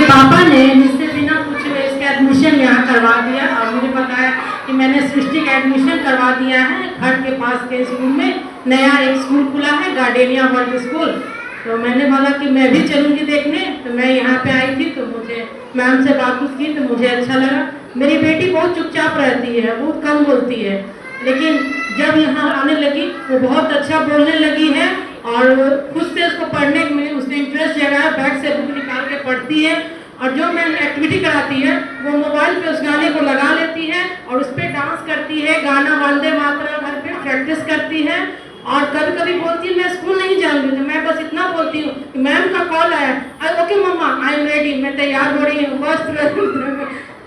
पापा ने मुझसे बिना पूछे हुए इसका एडमिशन यहाँ करवा दिया और मुझे बताया कि मैंने सृष्टि का एडमिशन करवा दिया है घर के पास के स्कूल में। नया एक स्कूल खुला है गार्डेनिया वर्ल्ड स्कूल। तो मैंने बोला कि मैं भी चलूँगी देखने। तो मैं यहाँ पे आई थी तो मुझे मैम से बात की तो मुझे अच्छा लगा। मेरी बेटी बहुत चुपचाप रहती है, बहुत कम बोलती है, लेकिन जब यहाँ आने लगी वो बहुत अच्छा बोलने लगी है और खुद से उसको पढ़ने में उसने इंटरेस्ट जगाया, बैग से बुक निकाल के पढ़ती है और जो मैं एक्टिविटी कराती है वो मोबाइल पे उस गाने को लगा लेती है और उस पर डांस करती है, गाना वंदे मातरम घर पे प्रैक्टिस करती है। और कभी कभी बोलती है मैं स्कूल नहीं जाऊंगी, तो मैं बस इतना बोलती हूँ कि मैम का कॉल आया, okay mamma I am ready, मैं तैयार हो रही हूँ बस।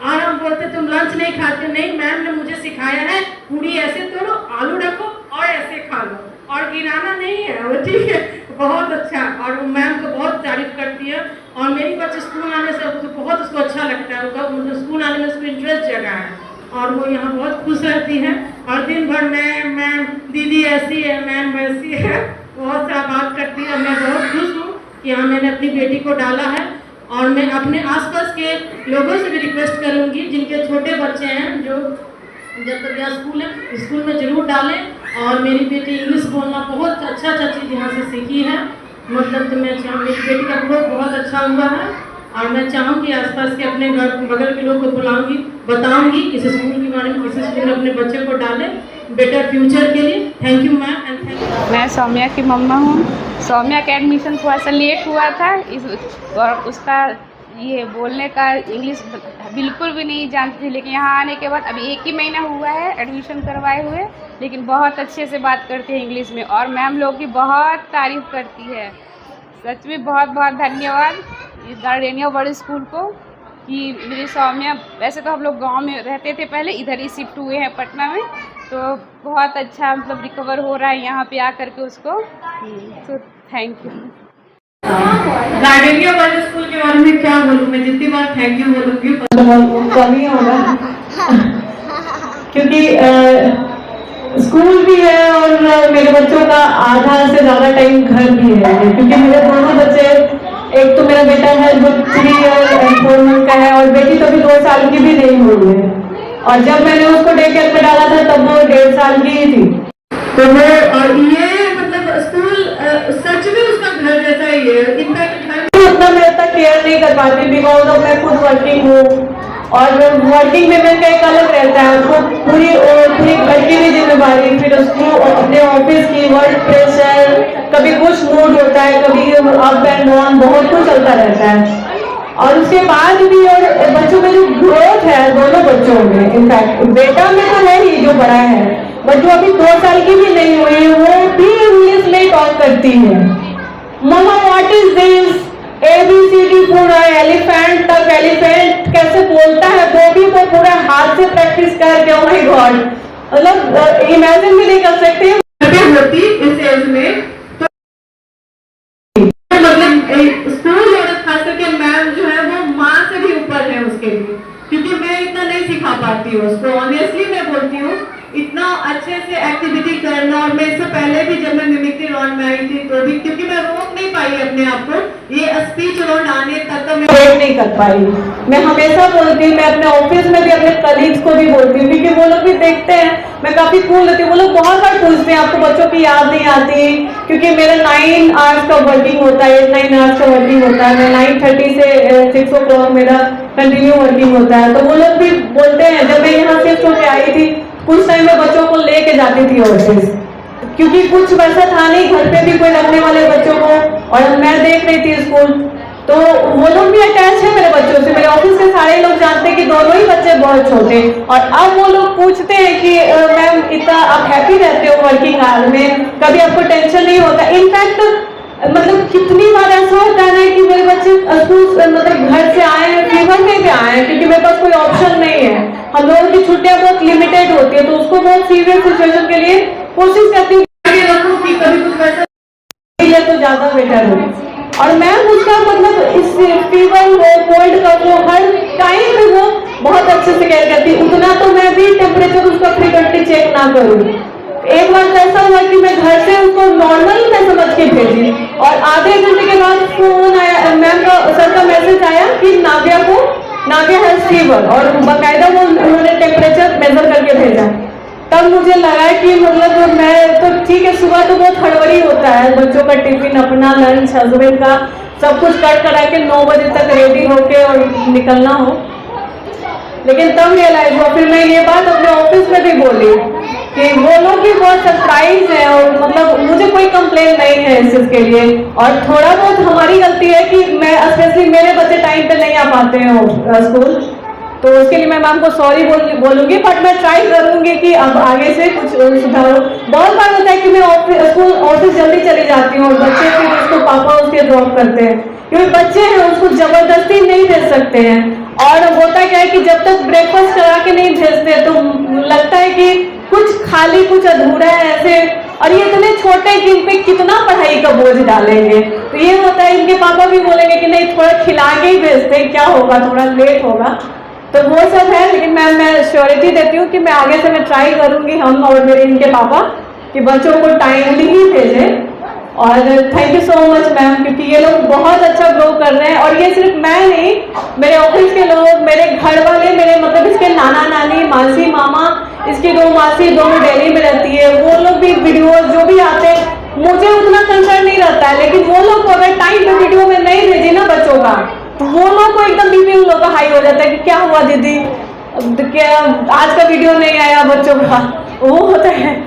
और हम बोलते तुम लंच नहीं खाते, नहीं मैम ने मुझे सिखाया है पूरी ऐसे तोड़ो, आलू रखो और ऐसे खा लो और गिराना नहीं है वो, ठीक है। बहुत अच्छा, और वो मैम को बहुत तारीफ करती है और मेरी बच्ची स्कूल आने से तो बहुत उसको अच्छा लगता है, मतलब स्कूल आने में उसको इंटरेस्ट जगा है और वो यहाँ बहुत खुश रहती है और दिन भर मैम दीदी ऐसी है, मैम वैसी है, बहुत सारा बात करती है। मैं बहुत खुश हूँ कि यहाँ मैंने अपनी बेटी को डाला है और मैं अपने आसपास के लोगों से भी रिक्वेस्ट करूँगी जिनके छोटे बच्चे हैं जो जब तक यहाँ स्कूल है स्कूल में ज़रूर डालें। और मेरी बेटी इंग्लिश बोलना बहुत अच्छा चीज़ यहाँ से सीखी है, मतलब तो मैं मेरी बेटी का ग्रोथ बहुत अच्छा हुआ है और मैं चाहूँगी आसपास के अपने घर बगल के लोग को बुलाऊँगी, बताऊँगी इस स्कूल के बारे में, किसी स्कूल में अपने बच्चे को डालें बेटर फ्यूचर के लिए। Thank you ma'am and thank you. मैं सौम्या की मम्मा हूँ। सौम्या का एडमिशन थोड़ा सा लेट हुआ था और उसका ये बोलने का इंग्लिश बिल्कुल भी नहीं जानती थी, लेकिन यहाँ आने के बाद अभी 1 ही महीना हुआ है एडमिशन करवाए हुए, लेकिन बहुत अच्छे से बात करती है इंग्लिश में और मैम लोग की बहुत तारीफ़ करती है। सच में बहुत बहुत धन्यवाद इस गार्डेनिया वर्ल्ड स्कूल को कि मेरी सौम्या, वैसे तो हम लोग गांव में रहते थे पहले, इधर ही शिफ्ट हुए हैं पटना में, तो बहुत अच्छा मतलब रिकवर हो रहा है यहाँ पे आकर के उसको। तो thank you. Gardenia world school के बारे में क्या बोलूँ मैं, जितनी बार थैंक यू बोलूँगी कम ही होगा क्योंकि स्कूल भी है और मेरे बच्चों का आधा से ज़्यादा टाइम घर भी है, क्योंकि मेरे दोनों बच्चे, एक तो मेरा बेटा है जो 3 और 4 मंथ का है और बेटी तो अभी 2 साल की भी नहीं हुई है और जब मैंने उसको डे केयर में डाला था तब वो 1.5 साल की ही थी। तो वो और ये मतलब स्कूल सच में उसका घर जैसा ही है। इनफैक्ट घर उतना मैं इतना केयर नहीं कर पाती बिकॉज ऑफ मैं खुद वर्किंग हूँ और वर्किंग में मेरा एक अलग रहता है, उसको पूरी घर की भी जिम्मेदारी, फिर उसको अपने ऑफिस की वर्क प्रेशर, कभी कुछ मूड होता है, कभी अप एंड डाउन, बहुत कुछ चलता रहता है। और उसके बाद भी और बच्चों में जो ग्रोथ है दोनों बच्चों में, इनफैक्ट बेटा में तो है ही जो बड़ा है, बट जो अभी 2 साल की भी नहीं हुई वो भी इंग्लिश में टॉक करती है। मम्मा व्हाट इज दिस, ABCD पूरा एलिफेंट तक, एलिफेंट कैसे बोलता है वो भी वो पूरा हाथ से प्रैक्टिस करके, ओह माय गॉड, मतलब इमेजिन भी नहीं कर सकते होती इस एज में। तो मतलब स्कूल और खास करके मैम जो है वो माँ से भी ऊपर है उसके लिए, क्योंकि मैं इतना नहीं सिखा पाती हूँ उसको, ऑनेस्टली मैं बोलती हूँ, इतना अच्छे से एक्टिविटी करना। और मैं इससे पहले भी जब मैं मिमिक्री राउंड में आई थी तो भी, क्योंकि मैं रोक नहीं पाई अपने आप को, ये स्पीच राउंड आने तक मैं वेट नहीं कर पाई। मैं हमेशा बोलती हूँ, मैं अपने ऑफिस में भी अपने कलीग्स को भी बोलती हूँ, क्योंकि वो लोग भी देखते हैं मैं काफी कूल होती हूँ, वो लोग बहुत बार पूछते हैं आपको बच्चों की याद नहीं आती, क्योंकि मेरा 9 आवर्स का वर्किंग होता है, 8-9 आवर्स का वर्किंग होता है, मैं 9:30 से 6 o'clock मेरा कंटिन्यू वर्किंग होता है। तो वो लोग भी बोलते हैं, जब मैं यहाँ शिफ्ट होकर आई थी कुछ टाइम में बच्चों को लेके जाती थी ऑफिस, क्योंकि कुछ वैसा था नहीं, घर पे भी कोई रखने वाले बच्चों को, और मैं देख रही थी स्कूल, तो वो लोग भी अटैच है मेरे बच्चों से। मेरे ऑफिस के सारे लोग जानते हैं कि दोनों ही बच्चे बहुत छोटे, और अब वो लोग पूछते हैं कि मैम इतना आप हैप्पी रहते हो वर्किंग आवर में, कभी आपको टेंशन नहीं होता। इनफैक्ट मतलब कितनी बार ऐसा होता है ना कि मेरे बच्चे स्कूल मतलब घर से आए हैं फीवर में भी आए हैं, क्योंकि मेरे पास कोई ऑप्शन नहीं है, हम लोगों की छुट्टियां बहुत लिमिटेड होती है, तो उसको बहुत सीरियस सिचुएशन के लिए कोशिश करती हूँ कि कभी कुछ वैसा तो ज्यादा बेटर हो। और मैम उसका मतलब इस फीवर हो, कोल्ड का हो, हर टाइम पे वो बहुत अच्छे से केयर करती है। उतना तो मैं भी टेम्परेचर उसका फ्रीक्वेंटली चेक ना करूँ, एक बार तो ऐसा हुआ कि मैं घर से उसको नॉर्मल मैं समझ के भेजी और आधे घंटे के बाद फोन आया, मैम का सर का मैसेज आया कि नाविया हैज फीवर, और बाकायदा वो उन्होंने टेम्परेचर मेजर करके भेजा। तब मुझे लगा कि मतलब मैं तो ठीक है, सुबह तो बहुत हड़बड़ी होता है, बच्चों का टिफिन, अपना लंच, हस्बैंड का सब कुछ कट करा के 9 बजे तक रेडी होके और निकलना हो। लेकिन तब रियलाइज हुआ, फिर मैं ये बात अपने ऑफिस में भी बोली कि वो लोग भी बहुत सरप्राइज है, और मतलब मुझे कोई कंप्लेन नहीं है इस चीज के लिए। और थोड़ा बहुत हमारी गलती है कि मैं स्पेशली मेरे बच्चे टाइम पे नहीं आ पाते हैं स्कूल, तो उसके लिए मैं मैम को सॉरी बोलूंगी, बट मैं ट्राई करूंगी कि अब आगे से कुछ सुधारो। बहुत बार होता है कि मैं ऑफिस जल्दी चली जाती हूँ और बच्चे फिर उसको पापा उसके ड्रॉप करते हैं, क्योंकि बच्चे हैं उसको जबरदस्ती नहीं भेज सकते हैं। और होता क्या है कि जब तक ब्रेकफास्ट करा के नहीं भेजते तो लगता है कि कुछ खाली, कुछ अधूरा है ऐसे, और ये इतने छोटे कि इन पे कितना पढ़ाई का बोझ डालेंगे। तो ये होता है, इनके पापा भी बोलेंगे कि नहीं थोड़ा खिला के ही भेजते हैं, क्या होगा, थोड़ा लेट होगा। तो वो सब है, लेकिन मैं श्योरिटी देती हूँ कि मैं आगे से मैं ट्राई करूंगी, हम और मेरे इनके पापा, कि बच्चों को टाइमली ही भेजें। और thank you so much ma'am, क्योंकि ये लोग बहुत अच्छा ग्रो कर रहे हैं। और ये सिर्फ मैं नहीं, मेरे ऑफिस के लोग, मेरे घर वाले, मेरे मतलब इसके नाना नानी, मासी मामा, इसकी 2 मासी दोनों दिल्ली में रहती है, वो लोग भी वीडियोज जो भी आते हैं, मुझे उतना कंसर्न नहीं रहता है, लेकिन वो लोग को अगर टाइम पे वीडियो में नहीं भेजे ना बच्चों का, तो वो लोग को एकदम बीपी उन लोग का हाई हो जाता है कि क्या हुआ दीदी, क्या आज का वीडियो नहीं आया बच्चों का, वो होता है।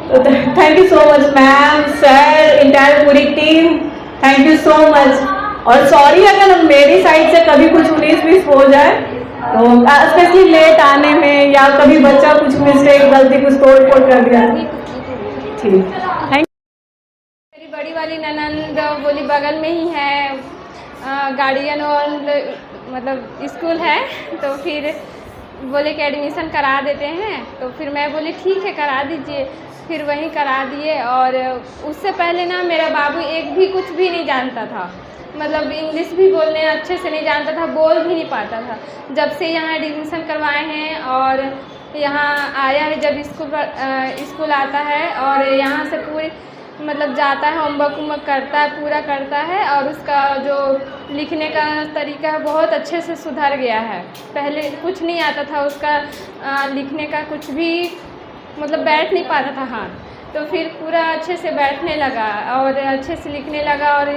तो thank you so much ma'am, sir, entire पूरी टीम, थैंक यू सो मच। और सॉरी अगर मेरी साइड से कभी कुछ 19-20 हो जाए, तो स्पेशली लेट आने में, या कभी बच्चा कुछ मिस्टेक, गलती, कुछ तोड़ फोड़ कर दिया, ठीक, थैंक। मेरी बड़ी वाली ननंद बोली बगल में ही है, गार्डियन और मतलब स्कूल है, तो फिर बोले कि एडमिशन करा देते हैं। तो फिर मैं बोली ठीक है करा दीजिए, फिर वहीं करा दिए। और उससे पहले ना मेरा बाबू एक भी कुछ भी नहीं जानता था, मतलब इंग्लिश भी बोलने अच्छे से नहीं जानता था, बोल भी नहीं पाता था। जब से यहाँ एडमिशन करवाए हैं और यहाँ आया है, जब स्कूल आता है और यहाँ से पूरी मतलब जाता है, होमवर्क करता है, पूरा करता है, और उसका जो लिखने का तरीका है बहुत अच्छे से सुधर गया है। पहले कुछ नहीं आता था उसका लिखने का, कुछ भी मतलब बैठ नहीं पाता था हाथ, तो फिर पूरा अच्छे से बैठने लगा और अच्छे से लिखने लगा, और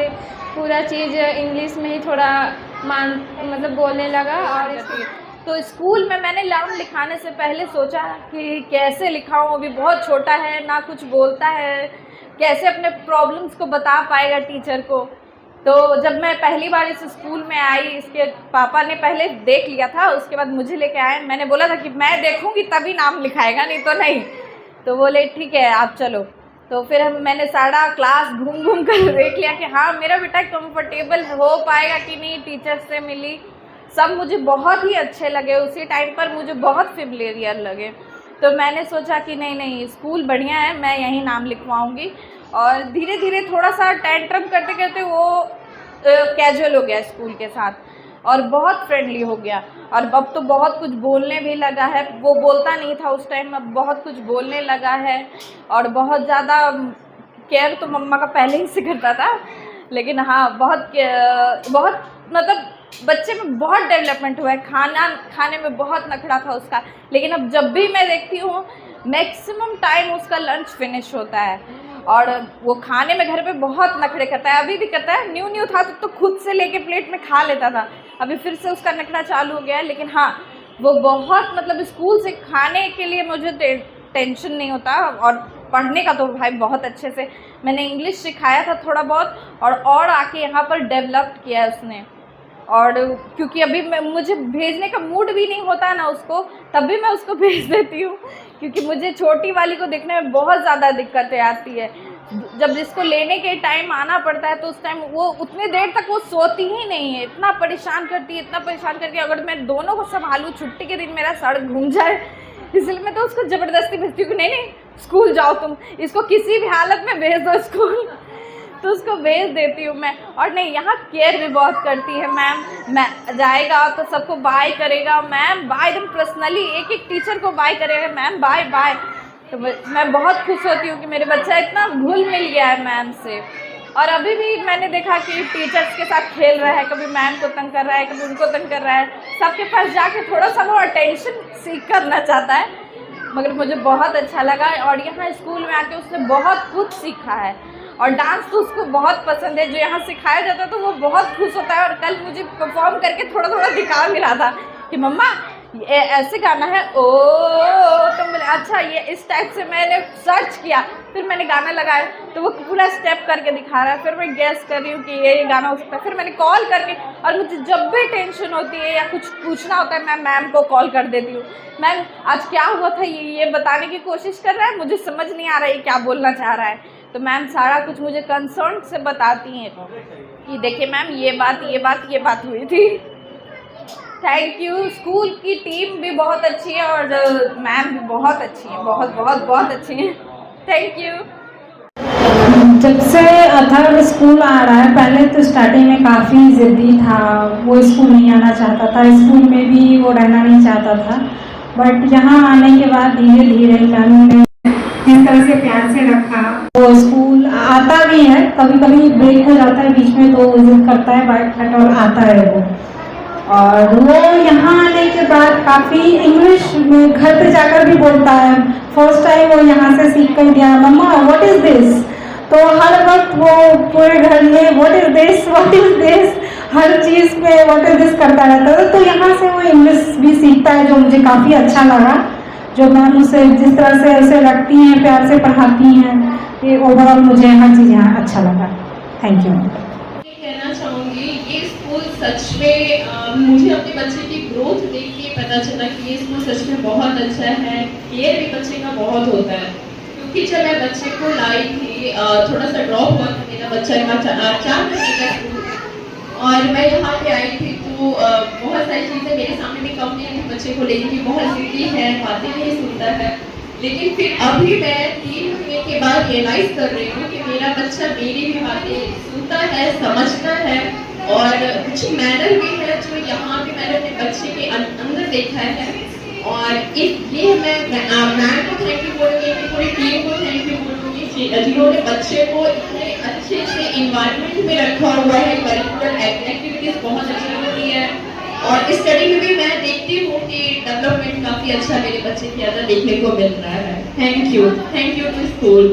पूरा चीज़ इंग्लिश में ही थोड़ा मतलब बोलने लगा। और तो स्कूल में मैंने नाम लिखाने से पहले सोचा कि कैसे लिखाऊं, अभी बहुत छोटा है, ना कुछ बोलता है, कैसे अपने प्रॉब्लम्स को बता पाएगा टीचर को। तो जब मैं पहली बार इस स्कूल में आई, इसके पापा ने पहले देख लिया था, उसके बाद मुझे लेके आए। मैंने बोला था कि मैं देखूंगी तभी नाम लिखाएगा, नहीं तो नहीं। तो बोले ठीक है आप चलो। तो फिर मैंने सारा क्लास घूम घूम कर देख लिया कि हाँ मेरा बेटा कंफर्टेबल हो पाएगा कि नहीं। टीचर से मिली, सब मुझे बहुत ही अच्छे लगे, उसी टाइम पर मुझे बहुत फेमिलियर लगे। तो मैंने सोचा कि नहीं स्कूल बढ़िया है, मैं यहीं नाम लिखवाऊंगी। और धीरे धीरे थोड़ा सा टेंट्रम करते करते वो कैजुअल हो गया स्कूल के साथ, और बहुत फ्रेंडली हो गया। और अब तो बहुत कुछ बोलने भी लगा है, वो बोलता नहीं था उस टाइम, अब बहुत कुछ बोलने लगा है। और बहुत ज़्यादा केयर तो मम्मा का पहले ही से करता था, लेकिन हाँ बहुत मतलब बच्चे में बहुत डेवलपमेंट हुआ है। खाने में बहुत नखरा था उसका, लेकिन अब जब भी मैं देखती हूँ मैक्सिमम टाइम उसका लंच फिनिश होता है, और वो खाने में घर पे बहुत नखरे करता है, अभी भी करता है। न्यू था तो खुद से लेके प्लेट में खा लेता था, अभी फिर से उसका नखरा चालू हो गया है। लेकिन हाँ वो बहुत मतलब स्कूल से खाने के लिए मुझे टेंशन नहीं होता, और पढ़ने का तो भाई बहुत अच्छे से मैंने इंग्लिश सिखाया था थोड़ा बहुत, और आके यहाँ पर डेवलप किया है उसने। और क्योंकि अभी मुझे भेजने का मूड भी नहीं होता ना उसको, तब भी मैं उसको भेज देती हूँ, क्योंकि मुझे छोटी वाली को देखने में बहुत ज़्यादा दिक्कतें आती है। जब जिसको लेने के टाइम आना पड़ता है तो उस टाइम वो उतनी देर तक वो सोती ही नहीं है, इतना परेशान करती है, इतना परेशान करती है। अगर मैं दोनों को संभालूँ, छुट्टी के दिन मेरा सर घूम जाए, इसलिए मैं तो उसको ज़बरदस्ती भेजती हूँ कि नहीं स्कूल जाओ, तुम इसको किसी भी हालत में भेज दो स्कूल, तो उसको भेज देती हूँ मैं। और नहीं यहाँ केयर भी बहुत करती है मैम, मैं जाएगा तो सबको बाय करेगा, मैम बाय, एकदम पर्सनली एक टीचर को बाय करेगा, मैम बाय बाय। तो मैं बहुत खुश होती हूँ कि मेरे बच्चा इतना घुल मिल गया है मैम से। और अभी भी मैंने देखा कि टीचर्स के साथ खेल रहा है, कभी मैम को तंग कर रहा है, कभी उनको तंग कर रहा है, सबके पास जाके थोड़ा सा वो अटेंशन सीख करना चाहता है, मगर मुझे बहुत अच्छा लगा। और यहाँ स्कूल में आके उसने बहुत कुछ सीखा है और डांस तो उसको बहुत पसंद है, जो यहाँ सिखाया जाता है तो वो बहुत खुश होता है। और कल मुझे परफॉर्म करके थोड़ा थोड़ा दिखा भी रहा था कि मम्मा ये ऐसे गाना है, ओ तो मैंने अच्छा ये इस टाइप से मैंने सर्च किया, फिर मैंने गाना लगाया तो वो पूरा स्टेप करके दिखा रहा है। फिर मैं गेस कर रही हूँ कि ये गाना हो सकता है। फिर मैंने कॉल करके, और मुझे जब भी टेंशन होती है या कुछ पूछना होता है मैं मैम को कॉल कर देती हूँ, मैम आज क्या हुआ था, ये बताने की कोशिश कर रहा है, मुझे समझ नहीं आ रहा है ये क्या बोलना चाह रहा है। तो मैम सारा कुछ मुझे कंसर्न से बताती हैं कि देखिए मैम ये बात हुई थी। Thank you. स्कूल की टीम भी बहुत अच्छी है और मैम भी बहुत अच्छी है, बहुत अच्छी हैं। Thank you. जब से अथर्व स्कूल आ रहा है, पहले तो स्टार्टिंग में काफ़ी ज़िद्दी था, वो स्कूल नहीं आना चाहता था, स्कूल में भी वो रहना नहीं चाहता था। बट यहाँ आने के बाद धीरे धीरे मैम ने जिस तरह से प्यार से रखा, वो स्कूल आता भी है, कभी कभी ब्रेक हो जाता है बीच में तो जिद करता है बट और आता है वो। और वो यहाँ आने के बाद काफ़ी इंग्लिश में घर पे जाकर भी बोलता है। फर्स्ट टाइम वो यहाँ से सीख कर गया, मम्मा व्हाट इज़ दिस, तो हर वक्त वो पूरे घर में व्हाट इज़ दिस हर चीज़ पे व्हाट इज़ दिस करता रहता था। तो यहाँ से वो इंग्लिश भी सीखता है, जो मुझे काफ़ी अच्छा लगा। जो मैम उसे जिस तरह से उसे रखती हैं, प्यार से पढ़ाती हैं, ये ओवरऑल मुझे हर चीज़ यहाँ अच्छा लगा। Thank you. कहना चाहूँगी ये स्कूल सच में मुझे अपने बच्चे की ग्रोथ देख के पता चला कि ये स्कूल सच में बहुत अच्छा है। केयर भी बच्चे का बहुत होता है, क्योंकि जब मैं बच्चे को लाई थी, थोड़ा सा ड्रॉप हुआ था मेरा बच्चा का 4 महीने का स्कूल, और मैं यहाँ पे आई थी तो बहुत सारी चीज़ें मेरे सामने भी कंप्लेन थी बच्चे को लेकर कि बहुत ज़िद्दी है, बातें नहीं सुनता है। लेकिन फिर अभी मैं 3 महीने के बाद रियलाइज़ कर रही हूँ कि मेरा बच्चा मेरी भी बातें सुनता है, समझता है, और कुछ मैनर भी है जो यहाँ पे मैंने अपने बच्चे के अंदर देखा है। और इसलिए मैं मैम को थैंक यू बोलूँगी, पूरी टीम को थैंक यू बोलूँगी जिन्होंने बच्चे को इतने अच्छे से इन्वायरमेंट में रखा हुआ है। करिकुलर एक्टिविटीज़ बहुत अच्छी होती है और स्टडी में भी मैं देखती हूँ कि डेवलपमेंट काफ़ी अच्छा मेरे बच्चे के अंदर देखने को मिल रहा है। Thank you to school.